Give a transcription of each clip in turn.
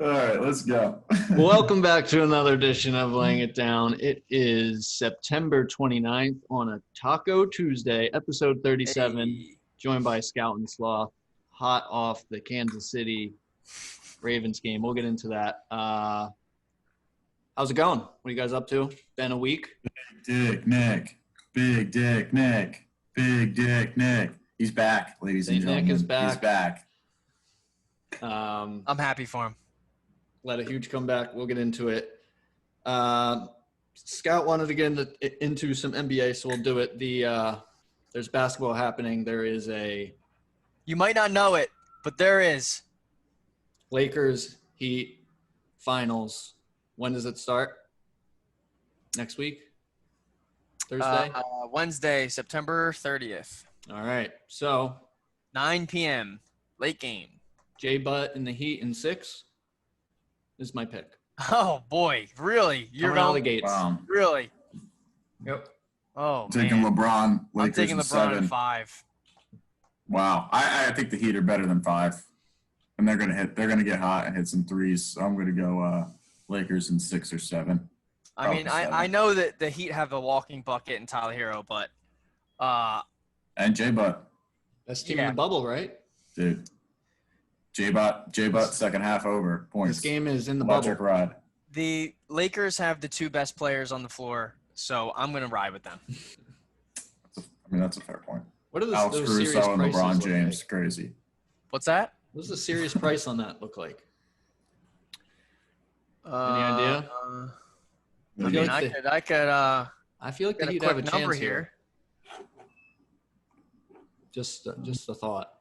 All right, let's go. Welcome back to another edition of Laying It Down. It is September 29th on a Taco Tuesday, episode 37, Hey. joined by Scout and Sloth, hot off the Kansas City Ravens game. We'll get into that. How's it going? What are you guys up to? Been a week? Dick Nick. Big Dick Nick. Big Dick Nick. He's back, ladies and gentlemen. Nick is back. He's back. I'm happy for him. Led a huge comeback. We'll get into it. Scout wanted to get into some NBA, so we'll do it. There's basketball happening. There is a You might not know it, but there is. Lakers Heat finals. When does it start? Next week? Thursday? Wednesday, September 30th, All right. So 9 p.m. Late game. J Butt in the Heat in 6 is my pick. Oh boy, really? You're Coming out of the going gates. really? Yep. Oh Taking man. LeBron. Lakers I'm taking in LeBron 7. at 5. Wow. I think the Heat are better than 5. And they're gonna get hot and hit some threes. So I'm gonna go Lakers in 6 or 7. I mean, I know that the Heat have a walking bucket in Tyler Hero, but And J Butt. Best team Yeah. in the bubble, right? Dude. J Butt second half over points. This game is in the Electric bubble. ride. the Lakers have the two best players on the floor, so I'm gonna ride with them. That's a fair point. What are Alex those series Caruso and prices LeBron look James, like? crazy. What's that? What does the series price on that look like? Any idea? I mean, I could I feel like get the a Heat have a quick number chance here. here. Just a thought.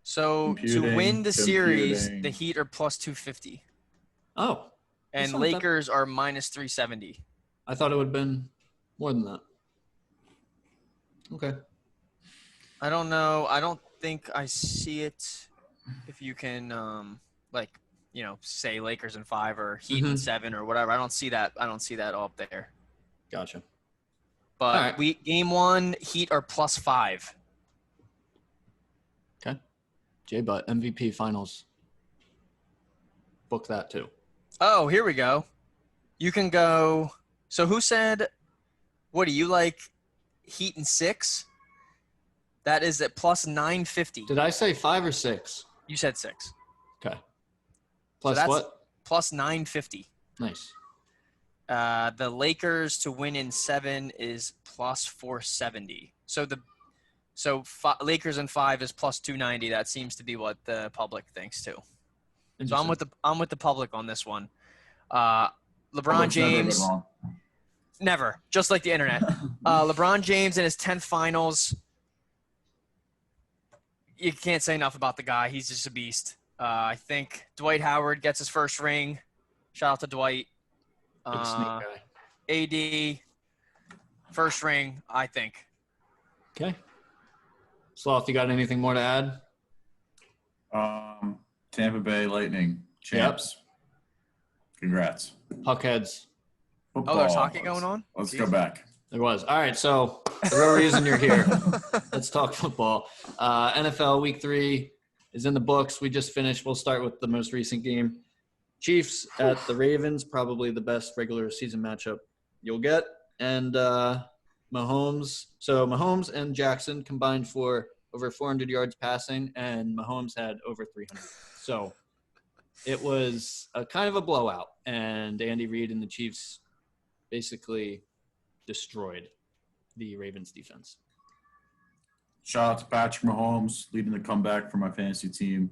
So to win the series, the Heat are plus 250, Oh, and That's not that- Lakers are minus 370. I thought it would have been more than that. Okay. I don't know. I don't think I see it. If you can, say Lakers in 5 or Heat in 7 or whatever. I don't see that. I don't see that all up there. Gotcha. But All right. game 1, Heat are plus 5. Okay. J Butt MVP finals. Book that too. Oh, here we go. You can go. So who said? What do you like? Heat in 6. That is at plus 950. Did I say 5 or 6? You said 6. Okay. Plus that's- what? Plus 950. Nice. The Lakers to win in 7 is plus 470. Lakers in 5 is plus 290. That seems to be what the public thinks too. So I'm with the public on this one. LeBron Public's never been James, wrong. never, just like the internet. LeBron James in his 10th finals. You can't say enough about the guy. He's just a beast. I think Dwight Howard gets his first ring. Shout out to Dwight. Big snake guy. AD, first ring, I think. Okay. Sloth, you got anything more to add? Tampa Bay Lightning champs. Congrats. Puckheads. Oh, there's hockey going on? Let's go back. There was. All right, so the real reason you're here, let's talk football. NFL Week 3 is in the books. We just finished. We'll start with the most recent game. Chiefs at the Ravens, probably the best regular season matchup you'll get. And Mahomes. So Mahomes and Jackson combined for over 400 yards passing, and Mahomes had over 300. So it was a kind of a blowout, and Andy Reid and the Chiefs basically destroyed the Ravens defense. Shout out to Patrick Mahomes leading the comeback for my fantasy team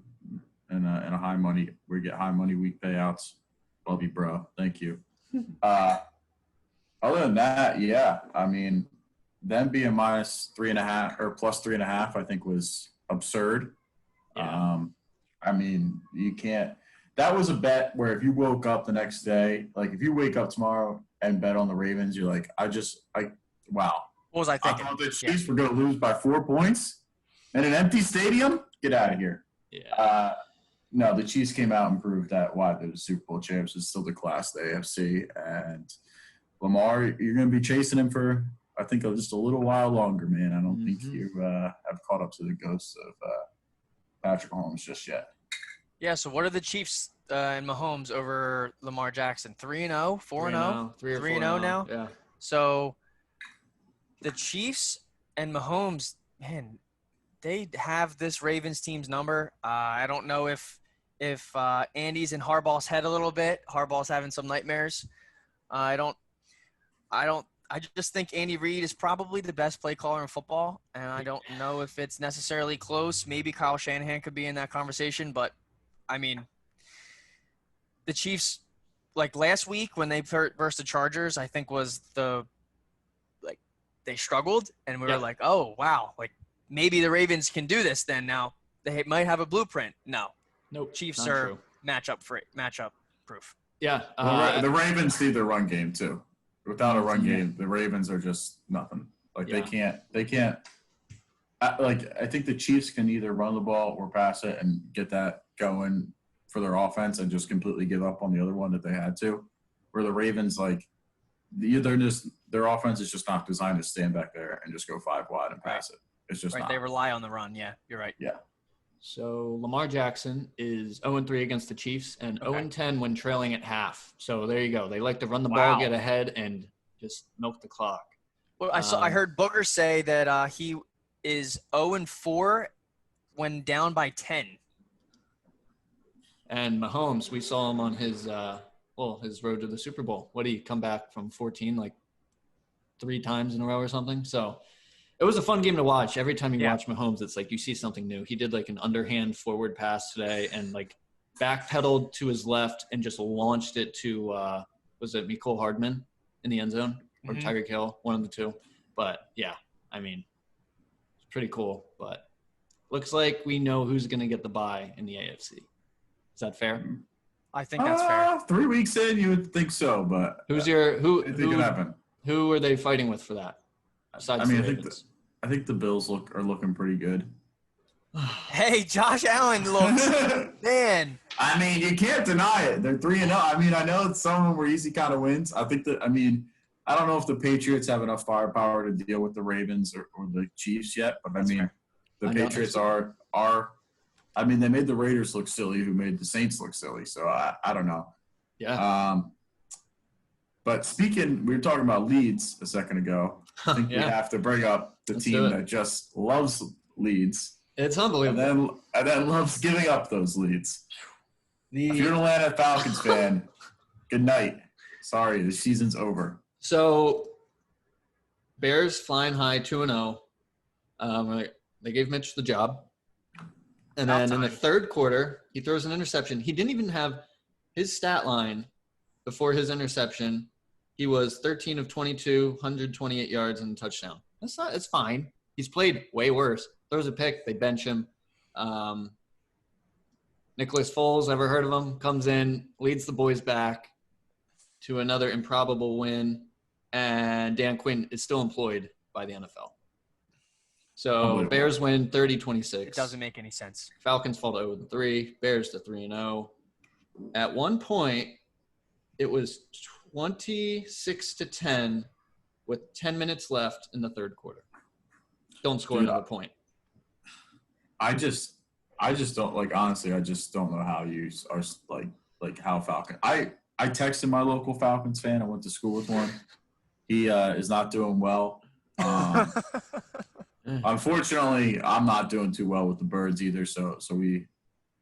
and a high money. We get high money week payouts. Love you, bro. Thank you. Other than that, yeah. I mean, them being minus 3.5 or plus 3.5, I think was absurd. Yeah. I mean, you can't. That was a bet where if you woke up the next day, like if you wake up tomorrow and bet on the Ravens, you're like, wow. What was I I thinking? thought the Chiefs were going to lose by 4 points in an empty stadium. Get out of here. Yeah. No, the Chiefs came out and proved that why they're the Super Bowl champs is still the class of the AFC. And Lamar, you're going to be chasing him for, I think, just a little while longer, man. I don't think you have caught up to the ghosts of Patrick Mahomes just yet. Yeah. So what are the Chiefs and Mahomes over Lamar Jackson? 3-0, 4-0, 3 or 3-0 now. Yeah. So the Chiefs and Mahomes, man, they have this Ravens team's number. I don't know if Andy's in Harbaugh's head a little bit. Harbaugh's having some nightmares. I don't. I just think Andy Reid is probably the best play caller in football, and I don't know if it's necessarily close. Maybe Kyle Shanahan could be in that conversation, but I mean, the Chiefs, like last week when they versus the Chargers, I think was they struggled, and we were like, oh wow, like maybe the Ravens can do this. Then now they might have a blueprint. No, Nope. Chiefs not are true. matchup proof. Yeah. Well, the Ravens need their run game too. Without a run game, the Ravens are just nothing. Like they can't. I think the Chiefs can either run the ball or pass it and get that going for their offense and just completely give up on the other one that they had to. Where the Ravens, their offense is just not designed to stand back there and just go 5 wide and pass it. It's just not. They rely on the run. Yeah, you're right. Yeah. So Lamar Jackson is 0-3 against the Chiefs and 0-10 when trailing at half. So there you go. They like to run the ball, get ahead, and just milk the clock. Well, I heard Booger say that he is 0-4 when down by 10. And Mahomes, we saw him on his road to the Super Bowl. What did he come back from 14 like 3 times in a row or something? So it was a fun game to watch. Every time you watch Mahomes, it's like you see something new. He did like an underhand forward pass today and like backpedaled to his left and just launched it to was it Mecole Hardman in the end zone or Tyreek Hill, one of the two. But yeah, I mean, it's pretty cool. But looks like we know who's going to get the bye in the AFC. Is that fair? I think that's fair. 3 weeks in, you would think so, but who's who it could happen. Who are they fighting with for that? Besides the Ravens? I think the Bills are looking pretty good. Hey, Josh Allen looks man. I mean, you can't deny it. They're 3-0. I mean, I know some of them were easy kind of wins. I don't know if the Patriots have enough firepower to deal with the Ravens or the Chiefs yet, but That's fair. The Patriots are. I mean, they made the Raiders look silly, who made the Saints look silly. So I don't know. Yeah. But we were talking about leads a second ago. I think we have to bring up the team that just loves leads. It's unbelievable. And then loves giving up those leads. If you're an Atlanta Falcons fan, good night. Sorry, the season's over. So, Bears flying high 2-0. They gave Mitch the job. And then in the third quarter, he throws an interception. He didn't even have his stat line before his interception. He was 13 of 22, 128 yards and a touchdown. It's fine. He's played way worse. Throws a pick, they bench him. Nicholas Foles, ever heard of him? Comes in, leads the boys back to another improbable win, and Dan Quinn is still employed by the NFL. So Bears win 30-26. It doesn't make any sense. Falcons fall to 0-3. Bears to 3-0. At one point, it was 26-10 with 10 minutes left in the third quarter. Don't score another point. I just don't honestly, I just don't know how you are how Falcon. I texted my local Falcons fan. I went to school with one. He is not doing well. Unfortunately, I'm not doing too well with the Birds either. So we,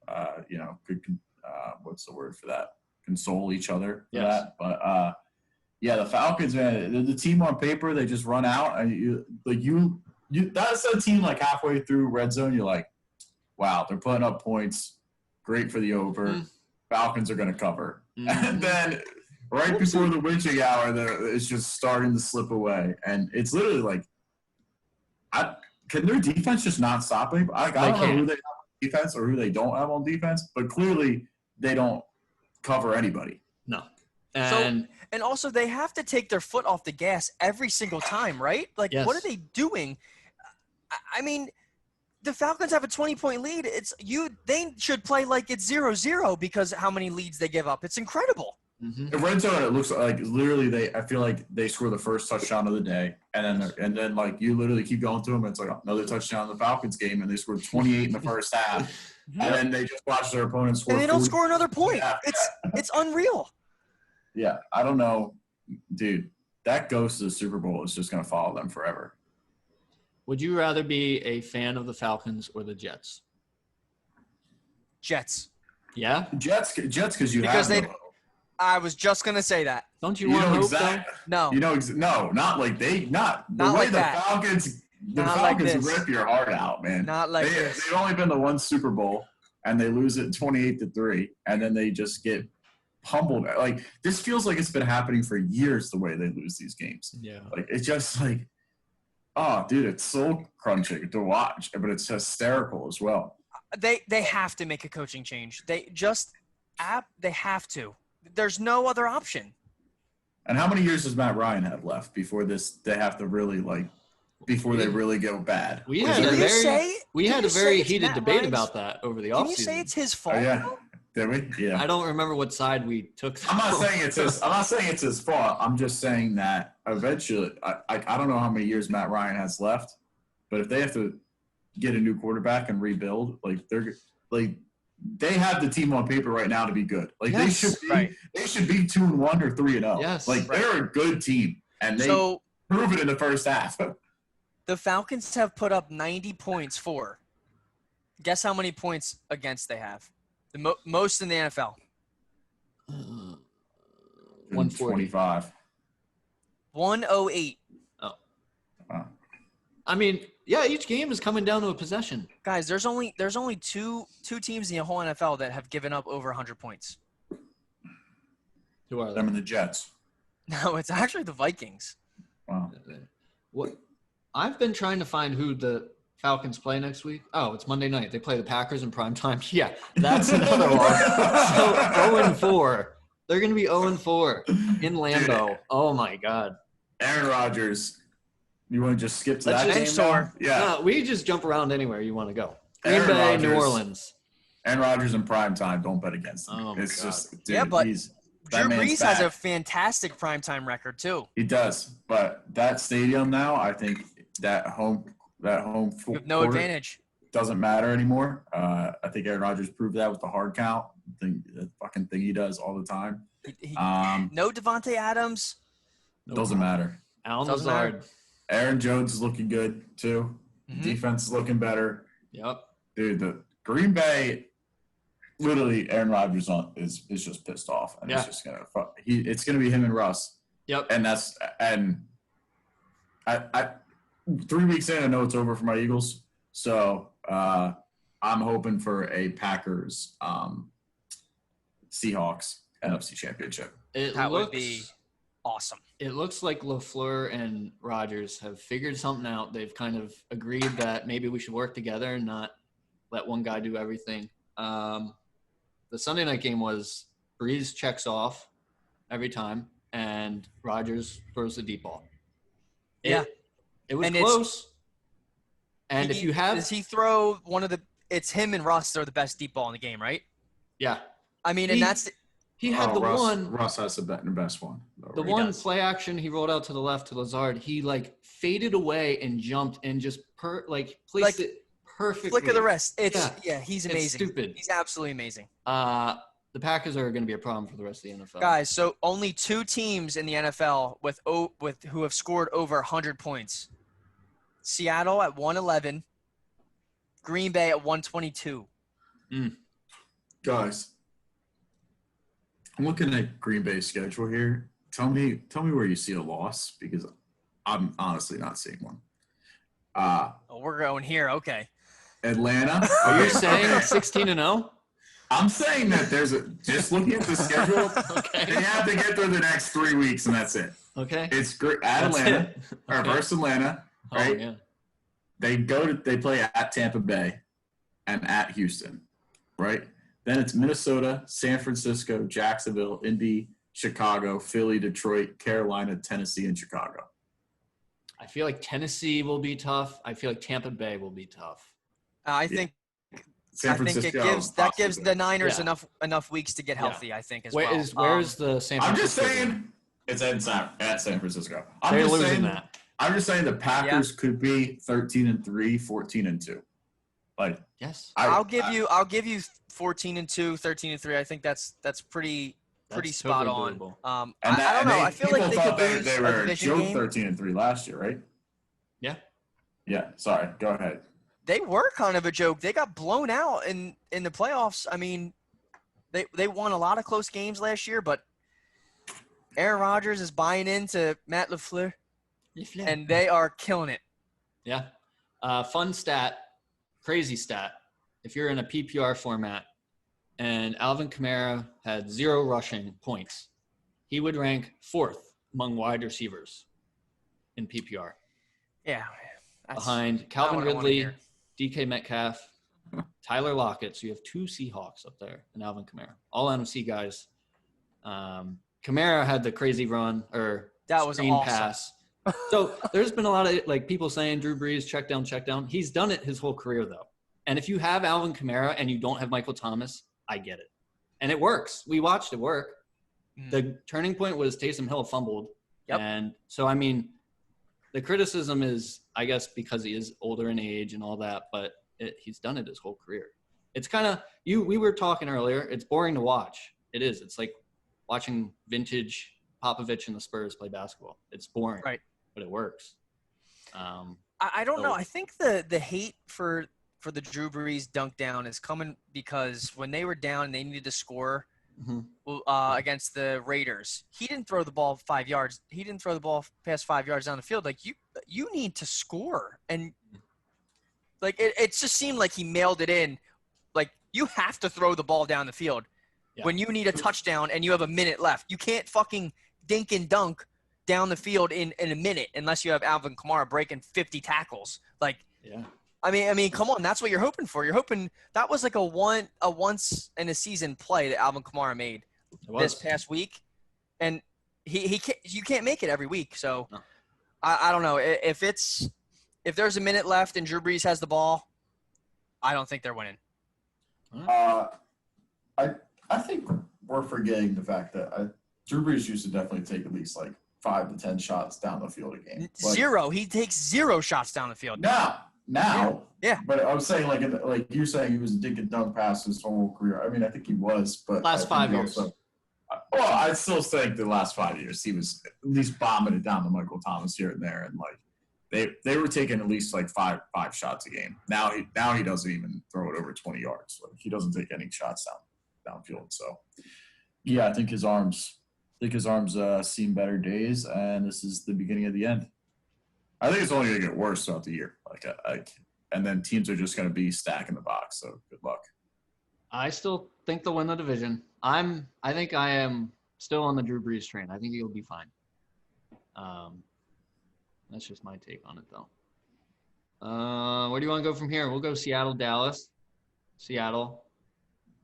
could what's the word for that? Console each other for that. But the Falcons, man, the team on paper, they just run out. And that's a team like halfway through red zone. You're like, wow, they're putting up points. Great for the over. Falcons are going to cover. And then right before the witching hour, it's just starting to slip away. And it's literally like, can their defense just not stop anybody? I don't know who they have on defense or who they don't have on defense, but clearly they don't cover anybody. No. And also they have to take their foot off the gas every single time, right? Like, what are they doing? I mean, the Falcons have a 20-point lead. They should play like it's 0-0 because how many leads they give up. It's incredible. Mhm. In red zone, it looks like literally I feel like they score the first touchdown of the day, and then like you literally keep going to them. And it's like another touchdown in the Falcons game, and they scored 28 in the first half, and then they just watch their opponent score. And they don't 40 score another point. Yeah. It's unreal. Yeah, I don't know, dude. That ghost of the Super Bowl is just going to follow them forever. Would you rather be a fan of the Falcons or the Jets? Jets. Yeah? Jets, because you Because have they. I was just gonna say that. Don't you want hope, No. No, not like the Not way like the that. Falcons. The Not like Falcons this. rip your heart out, man. Not like this. They've only been to one Super Bowl, and they lose it 28-3, and then they just get pummeled. Like this feels like it's been happening for years. The way they lose these games, Yeah. like it's just like, oh, dude, it's soul crunching to watch, but it's hysterical as well. They have to make a coaching change. They have to. There's no other option. And how many years does Matt Ryan have left before this? They have to really before they really go bad. We had a very heated Matt debate Ryan's- about that over the offseason. Can you say it's his fault? Oh, yeah. Did we? Yeah. I don't remember what side we took. I'm not saying it's his fault. I'm just saying that eventually, I don't know how many years Matt Ryan has left, but if they have to get a new quarterback and rebuild, they have the team on paper right now to be good. Like Yes, they should be 2-1 or 3-0. Yes, they're a good team, and they prove it in the first half. The Falcons have put up 90 points for. Guess how many points against they have? The most in the NFL. 145. 108. Oh. Wow. I mean, yeah, each game is coming down to a possession. Guys, there's only two teams in the whole NFL that have given up over 100 points. Who are Them they? and the Jets. No, it's actually the Vikings. Wow. What? I've been trying to find who the Falcons play next week. Oh, it's Monday night. They play the Packers in prime time. Yeah, that's another one. So 0-4. They're going to be 0-4 in Lambeau. Dude. Oh my God. Aaron Rodgers. You want to just skip to Let's that just game now? Yeah. No, we just jump around anywhere you want to go. Green Aaron Bay, Rodgers. New Orleans. Aaron Rodgers in prime time. Don't bet against him. Oh, It's God. just, dude, Yeah, but that Drew man's Brees has back. a fantastic primetime record too. He does, but that stadium now, I think that home You have no court advantage. doesn't matter anymore. I think Aaron Rodgers proved that with the hard count, the fucking thing he does all the time. No Devontae Adams. Doesn't matter. Alan Doesn't Lazard. Aaron Jones is looking good too. Mhm. Defense is looking better. Yep. Dude, the Green Bay, literally, Aaron Rodgers is just pissed off, and it's just it's gonna be him and Russ. Yep. And I 3 weeks in, I know it's over for my Eagles, so I'm hoping for a Packers Seahawks NFC Championship. That would be awesome. It looks like LaFleur and Rodgers have figured something out. They've kind of agreed that maybe we should work together and not let one guy do everything. The Sunday night game was Breeze checks off every time, and Rodgers throws the deep ball. It was close. And if you have – does he throw one of the – it's him and Russ throw the best deep ball in the game, right? Yeah. I mean, and that's – he had Russ has the best one. The one play action he rolled out to the left to Lazard, he faded away and jumped and just placed it perfectly. Flick of the wrist. He's amazing. It's stupid. He's absolutely amazing. The Packers are going to be a problem for the rest of the NFL. Guys, so only two teams in the NFL with who have scored over 100 points. Seattle at 111, Green Bay at 122. Guys, I'm looking at Green Bay's schedule here. Tell me where you see a loss, because I'm honestly not seeing one. We're going here. Okay. Atlanta. Are you saying 16-0? I'm saying that just looking at the schedule, Okay. they have to get through the next 3 weeks, and that's it. Okay. It's great at That's Atlanta, it. or Okay. versus Atlanta, right? Oh, yeah. They play at Tampa Bay and at Houston, right? Then it's Minnesota, San Francisco, Jacksonville, Indy, Chicago, Philly, Detroit, Carolina, Tennessee, and Chicago. I feel like Tennessee will be tough. I feel like Tampa Bay will be tough. I think San I think Francisco. that gives the Niners Yeah. enough weeks to get healthy. I think as well. Where's the San I'm just Francisco game? saying it's at San Francisco. They're losing that. I'm just saying the Packers could be 13-3, 14-2. Like Yes. I'll give you 14-2, 13-3. I think that's pretty spot totally on. doable. I don't know. I feel like they could lose they a were division game. 13-3 last year, right? Yeah. Yeah. Sorry. Go ahead. They were kind of a joke. They got blown out in the playoffs. I mean, they won a lot of close games last year, but Aaron Rodgers is buying into Matt LaFleur, and they are killing it. Yeah. Fun stat, crazy stat. If you're in a PPR format and Alvin Kamara had 0 rushing points, he would rank 4th among wide receivers in PPR. Yeah. Behind Calvin Ridley, DK Metcalf, Tyler Lockett. So you have 2 Seahawks up there and Alvin Kamara. All NFC guys. Kamara had the crazy run or that was screen awesome. pass. So there's been a lot of like people saying Drew Brees, check down. He's done it his whole career though. And if you have Alvin Kamara and you don't have Michael Thomas, I get it. And it works. We watched it work. The turning point was Taysom Hill fumbled. Yep. And so, I mean, the criticism is, I guess, because he is older in age and all that, but he's done it his whole career. It's kind of we were talking earlier. It's boring to watch. It is. It's like watching vintage Popovich and the Spurs play basketball. It's boring, right? But it works. I don't know. I think the hate for the Drew Brees dunk down is coming because when they were down and they needed to score against the Raiders, he didn't throw the ball 5 yards. He didn't throw the ball past 5 yards down the field. Like you need to score, and like it just seemed like he mailed it in. Like you have to throw the ball down the field when you need a touchdown and you have a minute left. You can't fucking dink and dunk down the field in a minute unless you have Alvin Kamara breaking 50 tackles. Like, I mean, come on, that's what you're hoping for. You're hoping that was like a once in a season play that Alvin Kamara made this past week, and you can't make it every week. So no. I don't know if there's a minute left and Drew Brees has the ball, I don't think they're winning. I think we're forgetting the fact that Drew Brees used to definitely take at least like 5 to 10 shots down the field a game. Like, 0. He takes 0 shots down the field. Now. Yeah. But I was saying, like you're saying, he was a dink and dunk pass his whole career. I mean, I think he was, but last 5 years. Also, well, I still think the last 5 years he was at least bombing it down to Michael Thomas here and there, and like they were taking at least like five shots a game. Now he doesn't even throw it over 20 yards. Like he doesn't take any shots downfield. So yeah, I think his arms seen better days, and this is the beginning of the end. I think it's only going to get worse throughout the year. And then teams are just going to be stacking the box. So good luck. I still think they'll win the division. I think I am still on the Drew Brees train. I think he'll be fine. That's just my take on it, though. Where do you want to go from here? We'll go Seattle, Dallas. Seattle,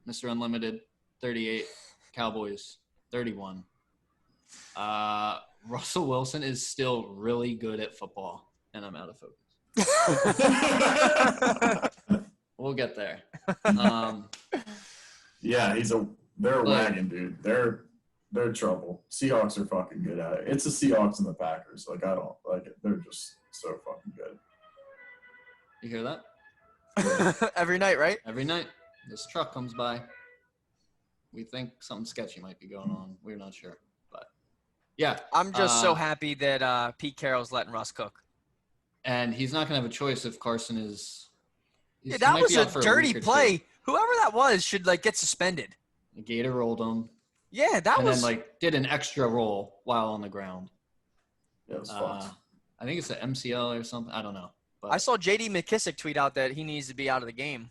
Mr. Unlimited, 38. Cowboys, 31. Russell Wilson is still really good at football, and I'm out of focus. We'll get there. Yeah, they're a wagon, dude. They're trouble. Seahawks are fucking good at it. It's the Seahawks and the Packers. Like I don't like it. They're just so fucking good. You hear that? Every night, right? Every night. This truck comes by. We think something sketchy might be going on. We're not sure. But, yeah. I'm just so happy that Pete Carroll's letting Russ cook. And he's not going to have a choice if Carson is – Yeah, that was a dirty play. Whoever that was should, get suspended. The Gator rolled him. Yeah, that was – And then, did an extra roll while on the ground. Yeah, it was fucked. I think it's the MCL or something. I don't know. But I saw J.D. McKissick tweet out that he needs to be out of the game.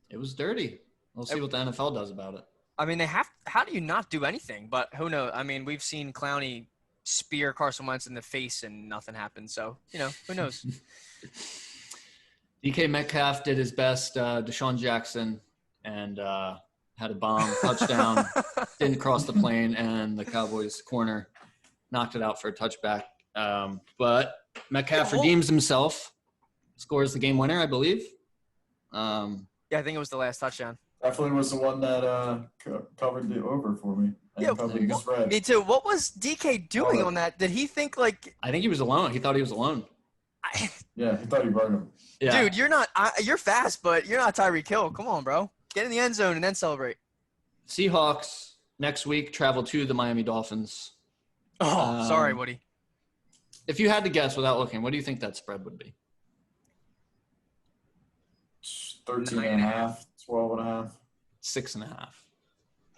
It was dirty. We'll see what the NFL does about it. I mean, how do you not do anything? But who knows? I mean, we've seen Clowney spear Carson Wentz in the face and nothing happened. So, who knows? DK Metcalf did his best, Deshaun Jackson, and had a bomb touchdown, didn't cross the plane, and the Cowboys corner knocked it out for a touchback. But Metcalf redeems himself, scores the game winner, I believe. Yeah, I think it was the last touchdown. Definitely was the one that covered the over for me. And Yeah, covered the spread. Me too. What was DK doing on that? Did he think like? I think he was alone. He thought he was alone. Yeah, he thought he burned him. Yeah. Dude, you're not. You're fast, but you're not Tyreek Hill. Come on, bro. Get in the end zone and then celebrate. Seahawks next week travel to the Miami Dolphins. Oh, sorry, Woody. If you had to guess without looking, what do you think that spread would be? 13.5, 12.5. 6.5.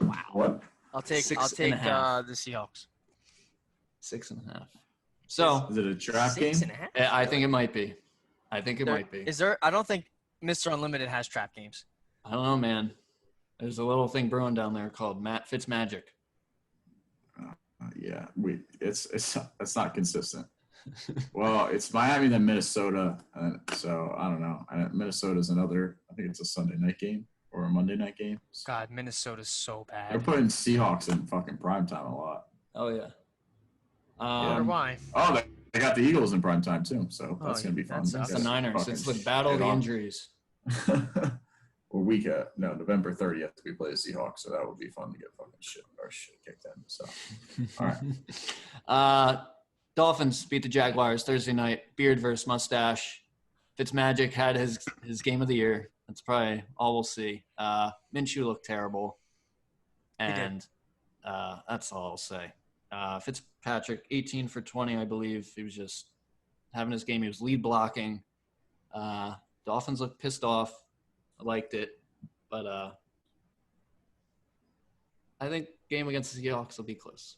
Wow. What? I'll take the 6.5. Seahawks. 6.5. So Is it a trap game? 6.5. I think it might be. Might be. Is there? I don't think Mr. Unlimited has trap games. I don't know, man. There's a little thing brewing down there called Matt Fitzmagic. Yeah, it's not consistent. Well, it's Miami then Minnesota, so I don't know. Minnesota's another. I think it's a Sunday night game or a Monday night game. God, Minnesota's so bad. They're putting Seahawks in fucking primetime a lot. Oh yeah. I wonder why. Oh, they got the Eagles in primetime too, so that's gonna be fun. That's the Niners. It's the battle of the injuries. Or November 30th we play the Seahawks, so that would be fun to get fucking shit kicked in. So, all right. Dolphins beat the Jaguars Thursday night. Beard versus mustache. Fitzmagic had his game of the year. That's probably all we'll see. Minshew looked terrible, and that's all I'll say. Fitzpatrick, 18 for 20, I believe. He was just having his game. He was lead blocking. Dolphins looked pissed off. I liked it, but I think game against the Seahawks will be close.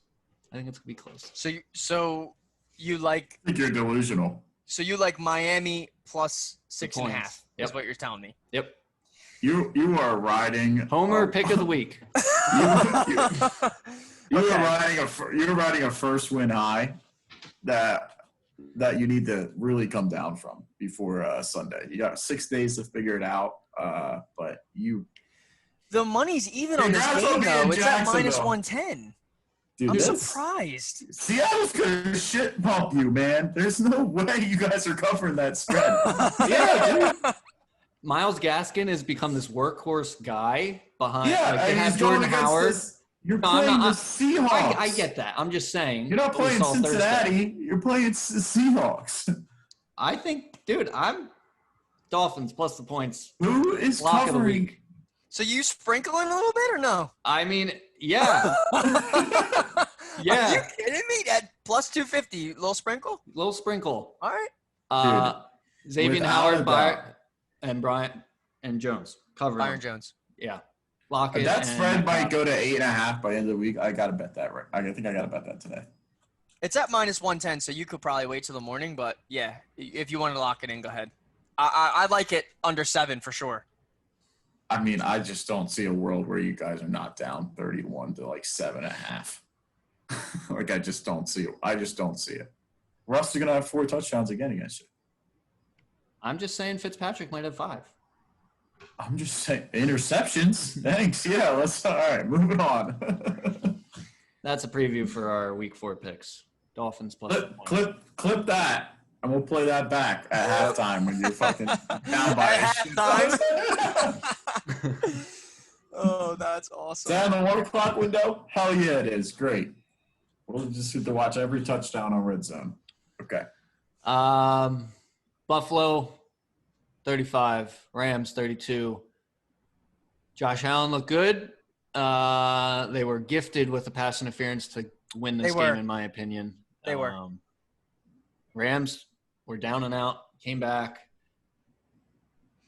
I think it's gonna be close. So you like? I think you're delusional. So you like Miami plus 6.5? Yep. Is what you're telling me? Yep. You are riding Homer pick of the week. You're riding a first win high that you need to really come down from before Sunday. You got 6 days to figure it out, but the money's even on this game though. It's at minus 110. Dude, I'm surprised. Seattle's gonna shit bump you, man. There's no way you guys are covering that spread. Yeah, dude. Miles Gaskin has become this workhorse guy behind. Yeah, they have Jordan Howard. You're playing the Seahawks. I get that. I'm just saying. You're not playing Cincinnati. Thursday. You're playing the Seahawks. I think, dude, I'm Dolphins plus the points. Who is lock covering? Of the week. So you sprinkling a little bit or no? I mean, yeah. Yeah. Are you kidding me? At plus 250, little sprinkle? Little sprinkle. All right. Xavier Howard, and Bryant and Jones covering. Byron Jones. Yeah. Lockett. That spread might go to 8.5 by the end of the week. I gotta bet that. Right. I think I gotta bet that today. It's at minus 110, so you could probably wait till the morning. But yeah, if you want to lock it in, go ahead. I like it under 7 for sure. I mean, I just don't see a world where you guys are not down 31 to like 7.5. Like I just don't see it. Russ is gonna have 4 touchdowns again against you. I'm just saying Fitzpatrick might have 5. I'm just saying interceptions. Thanks. Yeah, all right, moving on. That's a preview for our week 4 picks. Dolphins plus clip that, and we'll play that back at halftime when you're fucking down by halftime. Oh, that's awesome. Down the 1 o'clock window? Hell yeah, it is. Great. We'll just have to watch every touchdown on Red Zone. Okay. Buffalo, 35. Rams, 32. Josh Allen looked good. They were gifted with the pass interference to win this game, in my opinion. They were. Rams were down and out, came back.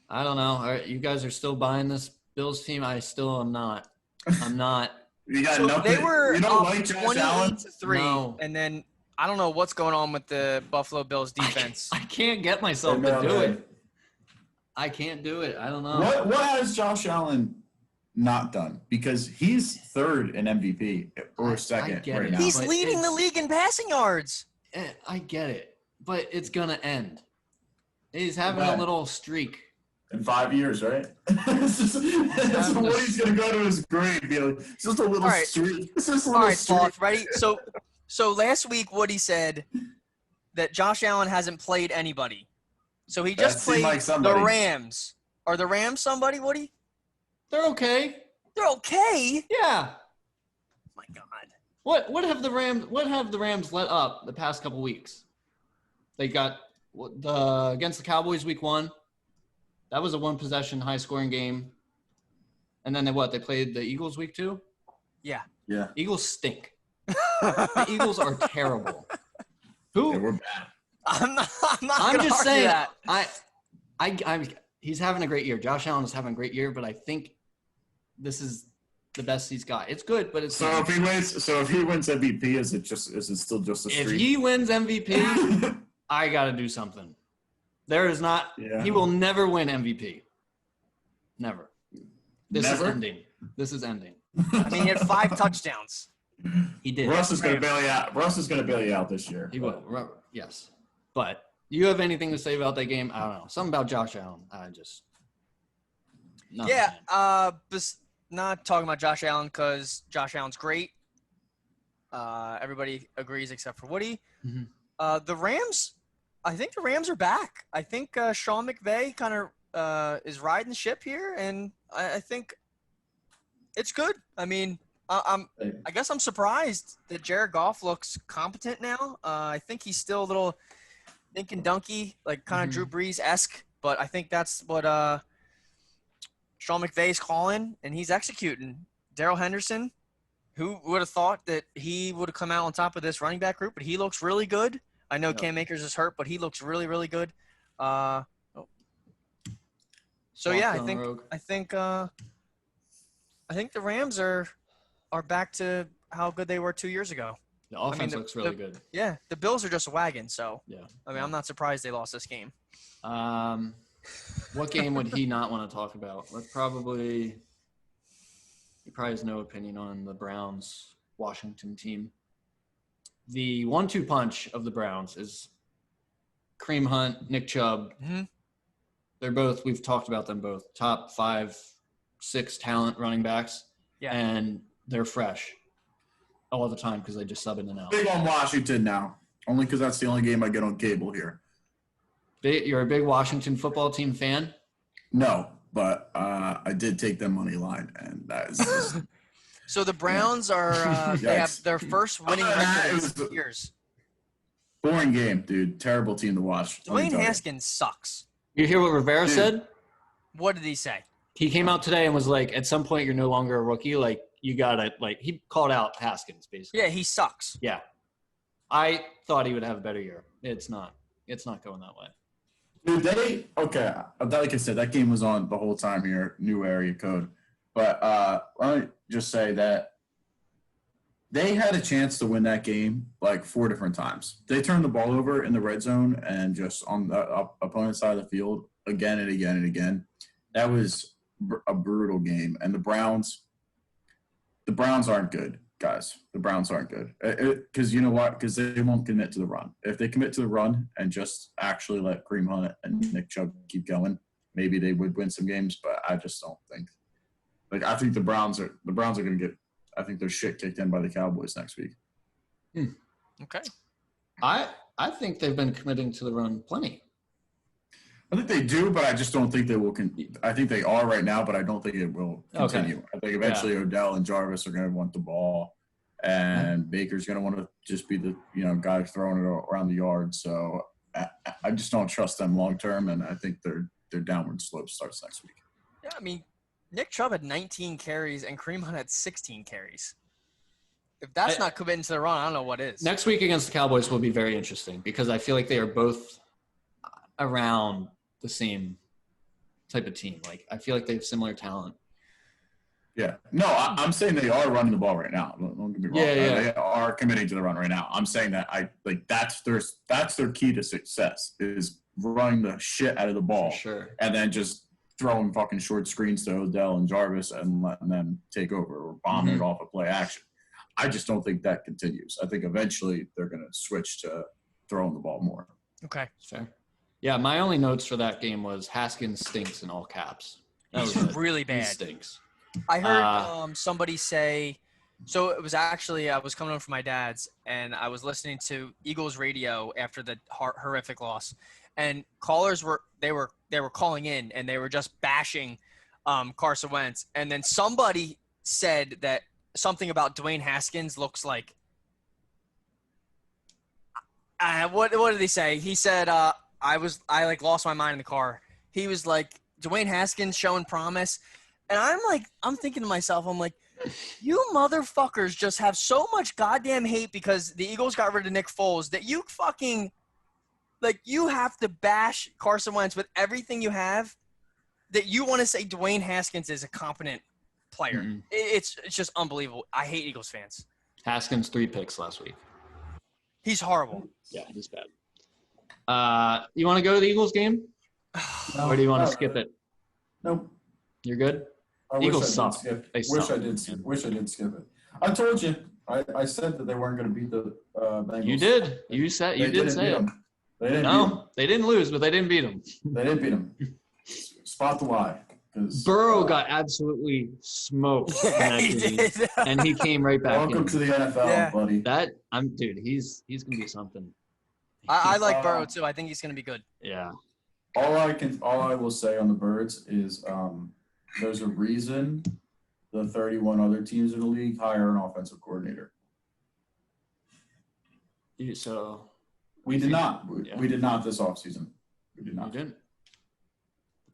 I don't know. You guys are still buying this Bills team? I still am not. I'm not. You got nothing. They were you don't up like Josh Allen? 28-3, No. And then I don't know what's going on with the Buffalo Bills defense. I can't get myself to do it. I can't do it. I don't know. What has Josh Allen not done? Because he's 3rd in MVP or 2nd right now. He's leading the league in passing yards. I get it, but it's gonna end. He's having a little streak. In 5 years, right? It's what he's gonna go to his grave. Be like, it's just a little streak. It's just a little streak. Sloth, ready? So last week, Woody said that Josh Allen hasn't played anybody. So he just played the Rams. Are the Rams somebody, Woody? They're okay. They're okay. Yeah. My God. What have the Rams let up the past couple weeks? They got against the Cowboys week 1. That was a 1-possession high scoring game. And then they played the Eagles week 2? Yeah. Yeah. Eagles stink. The Eagles are terrible. Who? Yeah, we're bad. I'm not I'm gonna just argue saying that. he's having a great year. Josh Allen is having a great year, but I think this is the best he's got. It's good, but it's So if he wins MVP, is it still just a streak? if he wins MVP, I got to do something. There is not. Yeah. He will never win MVP. Never. This Never? is ending. This is ending. I mean, he had 5 touchdowns. He did. Russ is going to bail you out. Russ is going to bail you out this year. He will. Yes. But you have anything to say about that game? I don't know. Something about Josh Allen. Nothing, Yeah. man. Not talking about Josh Allen because Josh Allen's great. Everybody agrees except for Woody. Mhm. The Rams, I think the Rams are back. I think Sean McVay kind of is riding the ship here, and I think it's good. I mean, I guess I'm surprised that Jared Goff looks competent now. I think he's still a little dink and dunky, like kind of Drew Brees-esque, but I think that's what Sean McVay's calling, and he's executing. Darrell Henderson, who would have thought that he would have come out on top of this running back group, but he looks really good. I know Cam Akers is hurt, but he looks really, really good. So yeah, I think the Rams are back to how good they were 2 years ago. The offense looks really good. Yeah, the Bills are just a wagon, so Yeah. I mean, I'm not surprised they lost this game. What game would he not want to talk about? He probably has no opinion on the Browns Washington team. The 1-2 punch of the Browns is Kareem Hunt, Nick Chubb. Mm-hmm. They're both, we've talked about them both, top 5, 6 talent running backs. Yeah. And they're fresh all the time because they just sub in and out. Big on Washington now, only because that's the only game I get on cable here. You're a big Washington football team fan? No, but I did take them money line, and that is just, So the Browns are they have their first winning record in 6 years. boring game, dude. Terrible team to watch. Dwayne Haskins sucks. You hear what Rivera said? What did he say? He came out today and was like, at some point, you're no longer a rookie. Like, you got to, like, he called out Haskins, basically. Yeah, he sucks. Yeah. I thought he would have a better year. It's not going that way. Dude, like I said, that game was on the whole time here, new area code. But let me just say that they had a chance to win that game like 4 different times. They turned the ball over in the red zone and just on the opponent's side of the field again and again and again. That was a brutal game. And the Browns aren't good, guys. The Browns aren't good. Because you know what? Because they won't commit to the run. If they commit to the run and just actually let Kareem Hunt and Nick Chubb keep going, maybe they would win some games. But I just don't think. Like, I think the Browns are going to get. I think their shit kicked in by the Cowboys next week. Okay. I think they've been committing to the run plenty. I think they do, but I just don't think they will. I think they are right now, but I don't think it will continue. Okay. I think eventually Odell and Jarvis are going to want the ball, and Baker's going to want to just be the guy throwing it around the yard. So I just don't trust them long term, and I think their downward slope starts next week. Yeah, I mean, Nick Chubb had 19 carries and Kareem Hunt had 16 carries. If that's not committing to the run, I don't know what is. Next week against the Cowboys will be very interesting because I feel like they are both around the same type of team. Like, I feel like they have similar talent. Yeah. No, I'm saying they are running the ball right now. Don't get me wrong. Yeah. They are committing to the run right now. I'm saying that that's their key to success is running the shit out of the ball. For sure. And then just throwing fucking short screens to Odell and Jarvis and letting them take over or bombing it off a play action. I just don't think that continues. I think eventually they're going to switch to throwing the ball more. Okay. Fair. Yeah, my only notes for that game was Haskins stinks in all caps. That was really bad. He stinks. I heard somebody say – so it was actually I was coming home from my dad's, and I was listening to Eagles radio after the horrific loss. and callers were calling in and they were just bashing Carson Wentz, and then somebody said that something about Dwayne Haskins looks like what did he say? He said I lost my mind in the car. He was like, Dwayne Haskins showing promise, and I'm thinking to myself, I'm like, you motherfuckers just have so much goddamn hate because the Eagles got rid of Nick Foles that you fucking you have to bash Carson Wentz with everything you have, that you want to say Dwayne Haskins is a competent player. Mm-hmm. It's just unbelievable. I hate Eagles fans. Haskins 3 picks last week. He's horrible. Yeah, he's bad. You want to go to the Eagles game? No, Or do you want to skip it? Nope. You're good? I Eagles wish I suck. did skip. They Wish suck. I did. Wish I did skip it. I told you. I said that they weren't going to beat the Bengals. You did. You said you did say it. They didn't beat them. No, they didn't lose, but they didn't beat them. They didn't beat them. Spot the lie. Burrow got absolutely smoked in that He game, did. and he came right back Welcome in. to the NFL, Yeah. buddy. Dude, he's gonna be something. I like Burrow too. I think he's going to be good. Yeah. All I will say on the Birds is there's a reason the 31 other teams in the league hire an offensive coordinator. So We did not. Yeah. We did not this offseason. We did you not. didn't.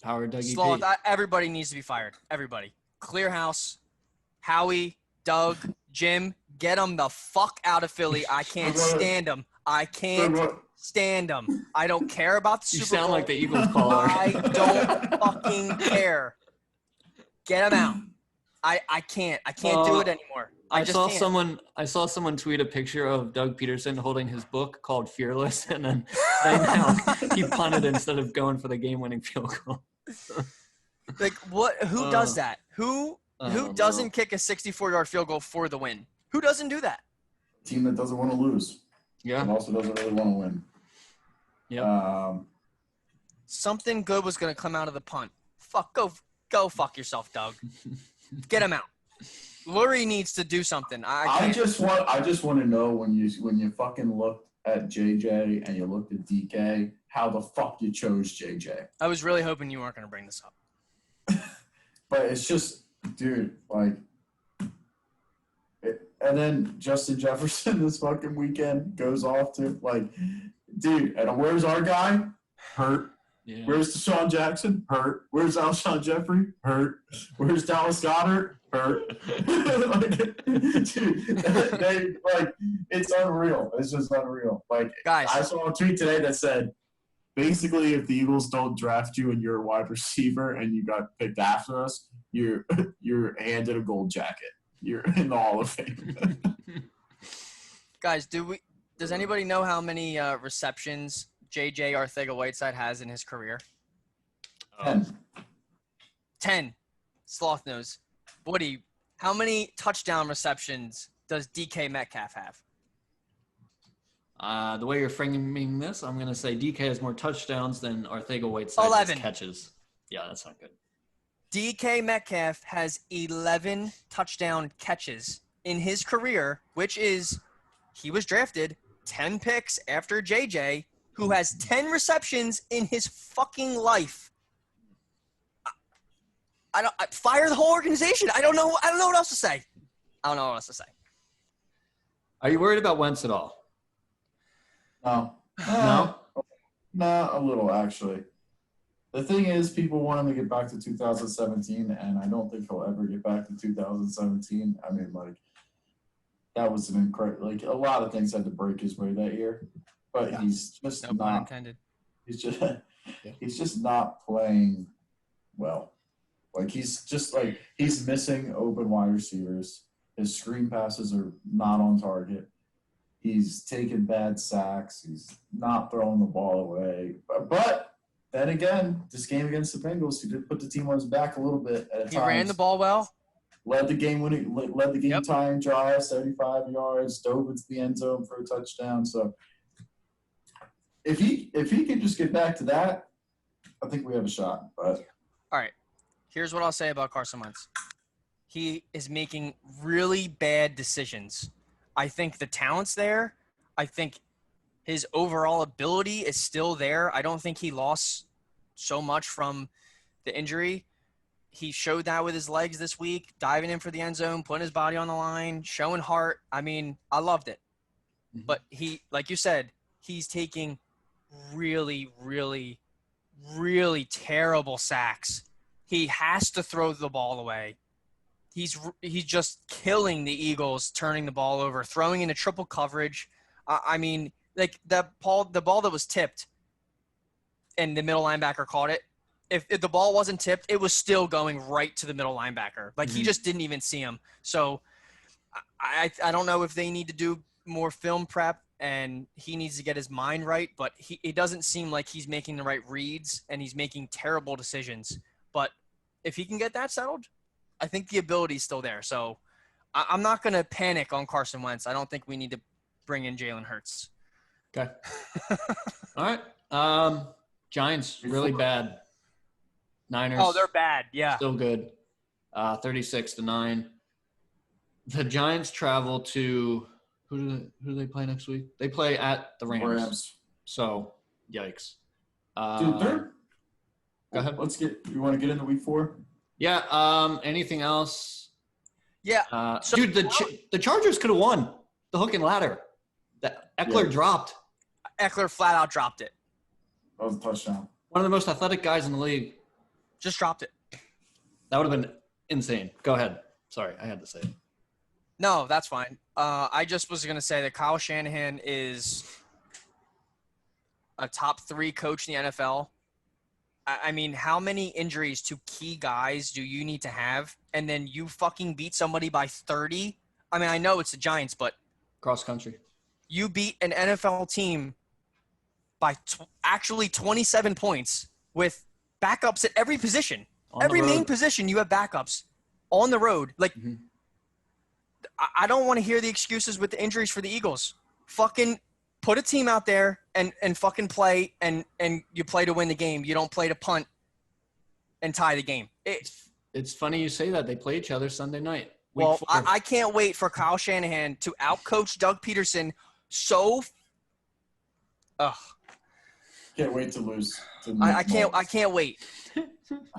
Power Dougie Sloth, P. everybody needs to be fired. Everybody. Clear house. Howie, Doug, Jim, get them the fuck out of Philly. I can't stand them. I can't stand them. I don't care about the You Super Bowl. sound like the Eagles caller. I don't fucking care. Get them out. I can't. I can't do it anymore. I saw someone tweet a picture of Doug Peterson holding his book called Fearless, and then now he punted instead of going for the game-winning field goal. Like what? Who does that? Who doesn't kick a 64-yard field goal for the win? Who doesn't do that? Team that doesn't want to lose. Yeah. And also doesn't really want to win. Yeah. Something good was gonna come out of the punt. Go fuck yourself, Doug. Get him out. Lurie needs to do something. I just want to know when you fucking looked at JJ and you looked at DK, how the fuck you chose JJ. I was really hoping you weren't gonna bring this up. But it's just, dude, and then Justin Jefferson this fucking weekend goes off to dude, and where's our guy? Hurt. Yeah. Where's Deshaun Jackson? Hurt. Where's Alshon Jeffrey? Hurt. Where's Dallas Goedert? Hurt. Dude, it's unreal. It's just unreal. Guys, I saw a tweet today that said, basically, if the Eagles don't draft you and you're a wide receiver and you got picked after us, you're handed a gold jacket. You're in the Hall of Fame. guys, does anybody know how many receptions J.J. Arcega-Whiteside has in his career? 10. Sloth knows. Woody, how many touchdown receptions does DK Metcalf have? The way you're framing this, I'm going to say DK has more touchdowns than Arcega-Whiteside 11 has catches. Yeah, that's not good. DK Metcalf has 11 touchdown catches in his career, which is he was drafted 10 picks after JJ, who has 10 receptions in his fucking life. I fire the whole organization. I don't know what else to say. Are you worried about Wentz at all? No. No? No, a little, actually. The thing is, people want him to get back to 2017, and I don't think he'll ever get back to 2017. I mean, that was an incredible – a lot of things had to break his way that year. But he's just no pun intended. He's just not playing well. He's missing open wide receivers. His screen passes are not on target. He's taking bad sacks. He's not throwing the ball away. But then again, this game against the Bengals, he did put the team on his back a little bit at times. He ran the ball well. Led the game tying drive, 75 yards, dove into the end zone for a touchdown. So if he can just get back to that, I think we have a shot. But all right, here's what I'll say about Carson Wentz. He is making really bad decisions. I think the talent's there. I think his overall ability is still there. I don't think he lost so much from the injury. He showed that with his legs this week, diving in for the end zone, putting his body on the line, showing heart. I mean, I loved it. Mhm. But he, like you said, he's taking really, really, really terrible sacks. He has to throw the ball away. He's just killing the Eagles, turning the ball over, throwing into triple coverage. I mean, like the ball that was tipped and the middle linebacker caught it. If the ball wasn't tipped, it was still going right to the middle linebacker. Like he just didn't even see him. So I don't know if they need to do more film prep and he needs to get his mind right, but it doesn't seem like he's making the right reads and he's making terrible decisions. But if he can get that settled, I think the ability is still there. So I'm not going to panic on Carson Wentz. I don't think we need to bring in Jalen Hurts. Okay. All right. Giants, really bad. Niners. Oh, they're bad. Yeah. Still good. 36-9. The Giants travel to who do they play next week? They play at the Rams. So, yikes. Dude, they're go ahead. You want to get into week 4? Yeah. Anything else? Yeah. Dude, the Chargers could have won the hook and ladder. Eckler dropped. Eckler flat out dropped it. That was a touchdown. One of the most athletic guys in the league. Just dropped it. That would have been insane. Go ahead. Sorry, I had to say it. No, that's fine. I just was going to say that Kyle Shanahan is a top 3 coach in the NFL. I mean, how many injuries to key guys do you need to have? And then you fucking beat somebody by 30? I mean, I know it's the Giants, but Cross country. you beat an NFL team by actually 27 points with backups at every position. Every main position, you have backups on the road. Like, I don't want to hear the excuses with the injuries for the Eagles. Fucking put a team out there and fucking play, and you play to win the game. You don't play to punt and tie the game. It's funny you say that. They play each other Sunday night. Well, I can't wait for Kyle Shanahan to outcoach Doug Peterson so Can't wait to lose. I can't wait.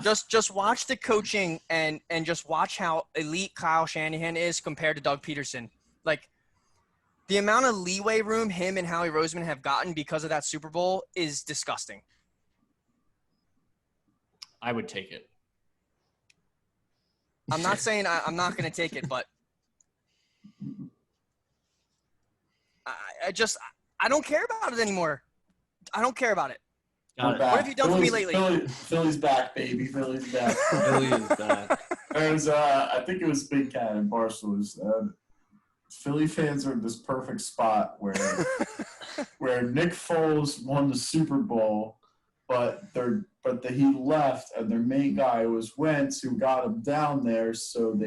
Just watch the coaching and just watch how elite Kyle Shanahan is compared to Doug Peterson. Like, the amount of leeway room him and Howie Roseman have gotten because of that Super Bowl is disgusting. I would take it. I'm not saying I'm not going to take it, but I don't care about it anymore. I don't care about it. Got it. What have you done for me lately? Philly's back, baby. Philly's back. Philly's back. There was, I think it was Big Cat and Barstool. Philly fans are in this perfect spot where Nick Foles won the Super Bowl, but he left, and their main guy was Wentz, who got him down there. So